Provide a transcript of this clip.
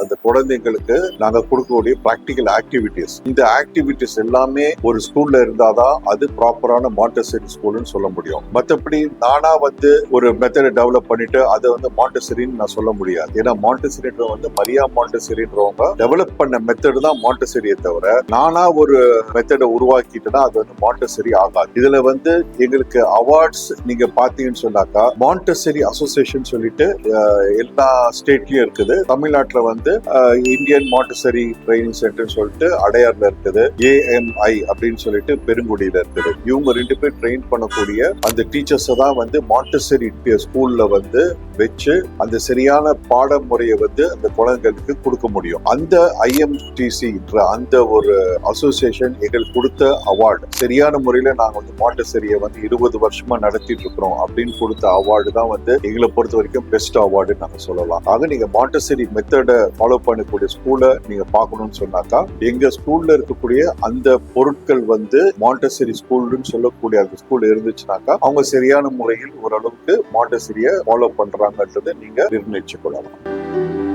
அந்த குழந்தைங்களுக்கு நாங்க கொடுக்கக்கூடிய பிராக்டிகல் ஆக்டிவிட்டிஸ், இந்த ஆக்டிவிட்டிஸ் எல்லாமே ஒரு ஸ்கூல்ல இருந்தாதான் அது ப்ராப்பரான மாண்டசரி ஸ்கூல்னு சொல்ல முடியும். மற்றபடி நானா ஒரு மெத்தடை டெவலப் பண்ணிட்டு அதை மாண்டசரின்னு நான் சொல்ல முடியாது. ஏன்னா மாண்டசரின்ற மரியா மாண்டசரின்றவங்க டெவலப் பண்ண மெத்தடு தான் மாண்டசரியை தவிர நானா ஒரு மெத்தடை உருவாக்கிட்டுனா அது மாண்டசரி ஆகாது. இதுல எங்களுக்கு அவார்ட்ஸ் நீங்க பாத்தீங்கன்னு சொன்னாக்கா மாண்டசரி அசோசியேஷன் சொல்லிட்டு எல்லா ஸ்டேட்லயும் இருக்குது. தமிழ்நாட்டுல இந்தியன் மாண்டசரி ட்ரைனிங் சென்டர் சொல்லிட்டு அடையார்ல இருக்குது, AMI அப்படின்னு சொல்லிட்டு பெருங்குடியில இருக்குது. இவங்க 2 பேர் ட்ரெயின் பண்ணக்கூடிய அந்த டீச்சர்ஸ் தான் மாண்டசரி ஸ்கூல்ல வச்சு அந்த சரியான பாடமுறையை அந்த குழந்தைகளுக்கு கொடுக்க முடியும். அந்த IMTC அந்த ஒரு அசோசியேஷன் எங்களுக்கு கொடுத்த அவார்டு, சரியான முறையில நாங்க மாண்டசரியை 20 வருஷமா நடத்திட்டு இருக்கிறோம் அப்படின்னு கொடுத்த அவார்டு தான் எங்களை பொறுத்த வரைக்கும் பெஸ்ட் அவார்டு நாங்க சொல்லலாம். ஆக நீங்க மாண்டசரி மெத்தடை ஃபாலோ பண்ணக்கூடிய ஸ்கூலை நீங்க பார்க்கணும்னு சொன்னாக்கா எங்க ஸ்கூல்ல இருக்கக்கூடிய அந்த பொருட்கள் மாண்டசரி ஸ்கூல்னு சொல்லக்கூடிய அந்த ஸ்கூல் இருந்துச்சுனாக்கா அவங்க சரியான முறையில் ஓரளவுக்கு மாண்டசரியை ஃபாலோ பண்றாங்கன்றதை நீங்க நிர்ணயிச்சு கொள்ளலாம்.